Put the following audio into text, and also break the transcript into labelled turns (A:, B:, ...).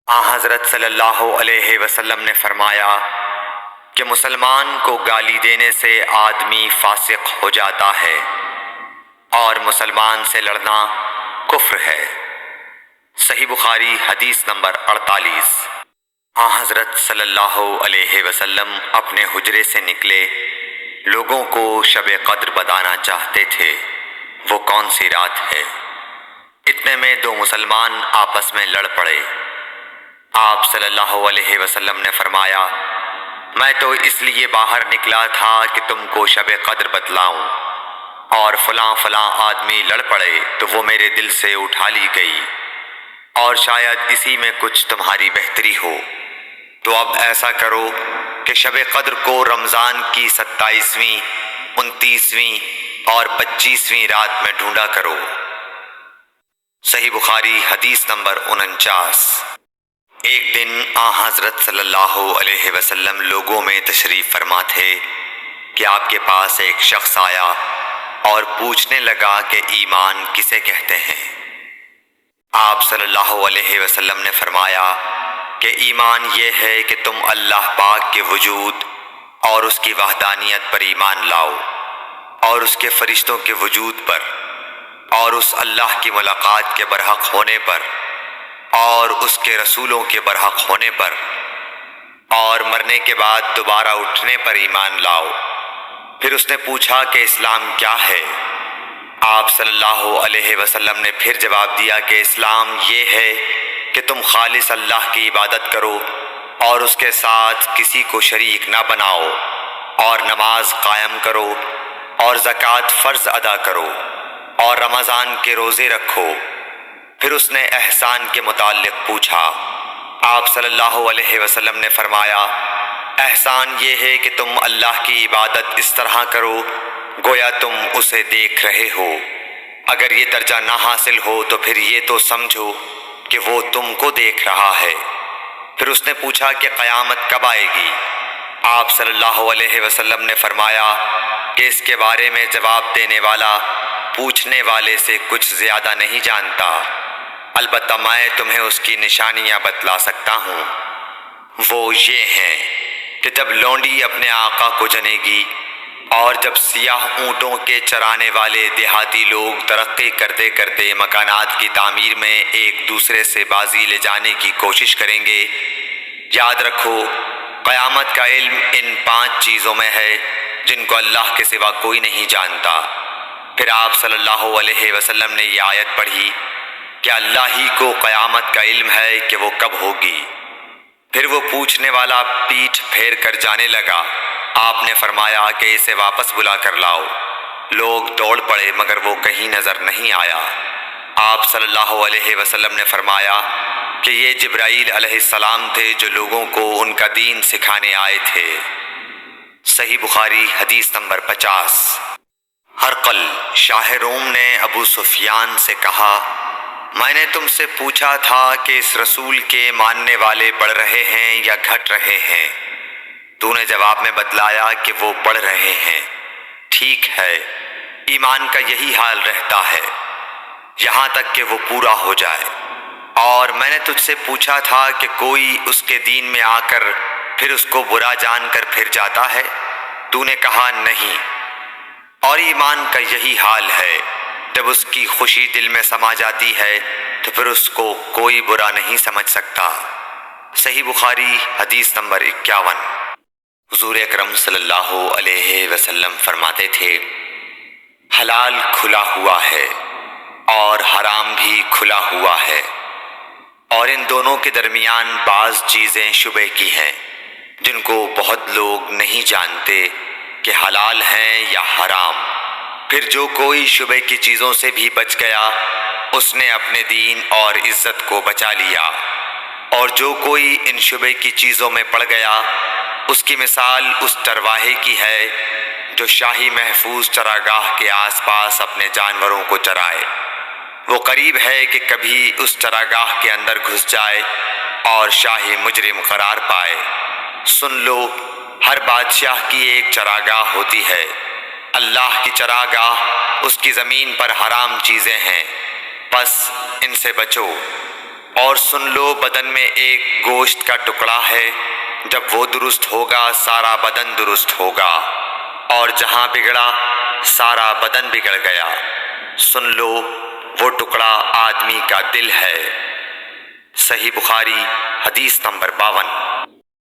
A: حضرت صلی اللہ علیہ وسلم نے فرمایا کہ مسلمان کو گالی دینے سے آدمی فاسق ہو جاتا ہے اور مسلمان سے لڑنا کفر ہے۔ صحیح بخاری حدیث نمبر 48۔ حضرت صلی اللہ علیہ وسلم اپنے حجرے سے نکلے، لوگوں کو شب قدر بتانا چاہتے تھے وہ کون سی رات ہے۔ اتنے میں دو مسلمان آپس میں لڑ پڑے۔ آپ صلی اللہ علیہ وسلم نے فرمایا، میں تو اس لیے باہر نکلا تھا کہ تم کو شب قدر بتلاؤں، اور فلاں فلاں آدمی لڑ پڑے تو وہ میرے دل سے اٹھا لی گئی، اور شاید اسی میں کچھ تمہاری بہتری ہو، تو اب ایسا کرو کہ شب قدر کو رمضان کی 27ویں، 29ویں اور 25ویں رات میں ڈھونڈا کرو۔ صحیح بخاری حدیث نمبر 49۔ ایک دن حضرت صلی اللہ علیہ وسلم لوگوں میں تشریف فرما تھے کہ آپ کے پاس ایک شخص آیا اور پوچھنے لگا کہ ایمان کسے کہتے ہیں۔ آپ صلی اللہ علیہ وسلم نے فرمایا کہ ایمان یہ ہے کہ تم اللہ پاک کے وجود اور اس کی وحدانیت پر ایمان لاؤ، اور اس کے فرشتوں کے وجود پر، اور اس اللہ کی ملاقات کے برحق ہونے پر، اور اس کے رسولوں کے برحق ہونے پر، اور مرنے کے بعد دوبارہ اٹھنے پر ایمان لاؤ۔ پھر اس نے پوچھا کہ اسلام کیا ہے؟ آپ صلی اللہ علیہ وسلم نے پھر جواب دیا کہ اسلام یہ ہے کہ تم خالص اللہ کی عبادت کرو اور اس کے ساتھ کسی کو شریک نہ بناؤ، اور نماز قائم کرو، اور زکوٰۃ فرض ادا کرو، اور رمضان کے روزے رکھو۔ پھر اس نے احسان کے متعلق پوچھا۔ آپ صلی اللہ علیہ وسلم نے فرمایا، احسان یہ ہے کہ تم اللہ کی عبادت اس طرح کرو گویا تم اسے دیکھ رہے ہو۔ اگر یہ درجہ نہ حاصل ہو تو پھر یہ تو سمجھو کہ وہ تم کو دیکھ رہا ہے۔ پھر اس نے پوچھا کہ قیامت کب آئے گی؟ آپ صلی اللہ علیہ وسلم نے فرمایا کہ اس کے بارے میں جواب دینے والا پوچھنے والے سے کچھ زیادہ نہیں جانتا، البتہ میں تمہیں اس کی نشانیاں بتلا سکتا ہوں۔ وہ یہ ہیں کہ جب لونڈی اپنے آقا کو جنے گی، اور جب سیاہ اونٹوں کے چرانے والے دیہاتی لوگ ترقی کرتے کرتے مکانات کی تعمیر میں ایک دوسرے سے بازی لے جانے کی کوشش کریں گے، یاد رکھو قیامت کا علم ان 5 چیزوں میں ہے جن کو اللہ کے سوا کوئی نہیں جانتا۔ پھر آپ صلی اللہ علیہ وسلم نے یہ آیت پڑھی کہ اللہ ہی کو قیامت کا علم ہے کہ وہ کب ہوگی۔ پھر وہ پوچھنے والا پیٹھ پھیر کر جانے لگا۔ آپ نے فرمایا کہ اسے واپس بلا کر لاؤ۔ لوگ دوڑ پڑے مگر وہ کہیں نظر نہیں آیا۔ آپ صلی اللہ علیہ وسلم نے فرمایا کہ یہ جبرائیل علیہ السلام تھے جو لوگوں کو ان کا دین سکھانے آئے تھے۔ صحیح بخاری حدیث نمبر 50۔ ہرقل شاہ روم نے ابو سفیان سے کہا، میں نے تم سے پوچھا تھا کہ اس رسول کے ماننے والے بڑھ رہے ہیں یا گھٹ رہے ہیں؟ تو نے جواب میں بتلایا کہ وہ بڑھ رہے ہیں۔ ٹھیک ہے، ایمان کا یہی حال رہتا ہے یہاں تک کہ وہ پورا ہو جائے۔ اور میں نے تجھ سے پوچھا تھا کہ کوئی اس کے دین میں آ کر پھر اس کو برا جان کر پھر جاتا ہے؟ تو نے کہا نہیں۔ اور ایمان کا یہی حال ہے، جب اس کی خوشی دل میں سما جاتی ہے تو پھر اس کو کوئی برا نہیں سمجھ سکتا۔ صحیح بخاری حدیث نمبر 51۔ حضور اکرم صلی اللہ علیہ وسلم فرماتے تھے، حلال کھلا ہوا ہے اور حرام بھی کھلا ہوا ہے، اور ان دونوں کے درمیان بعض چیزیں شبہ کی ہیں جن کو بہت لوگ نہیں جانتے کہ حلال ہیں یا حرام۔ پھر جو کوئی شبہ کی چیزوں سے بھی بچ گیا اس نے اپنے دین اور عزت کو بچا لیا، اور جو کوئی ان شبہ کی چیزوں میں پڑ گیا اس کی مثال اس چرواہے کی ہے جو شاہی محفوظ چراگاہ کے آس پاس اپنے جانوروں کو چرائے۔ وہ قریب ہے کہ کبھی اس چراگاہ کے اندر گھس جائے اور شاہی مجرم قرار پائے۔ سن لو، ہر بادشاہ کی ایک چراگاہ ہوتی ہے۔ اللہ کی چراگاہ اس کی زمین پر حرام چیزیں ہیں، بس ان سے بچو۔ اور سن لو بدن میں ایک گوشت کا ٹکڑا ہے، جب وہ درست ہوگا سارا بدن درست ہوگا، اور جہاں بگڑا سارا بدن بگڑ گیا۔ سن لو وہ ٹکڑا آدمی کا دل ہے۔ صحیح بخاری حدیث نمبر 52۔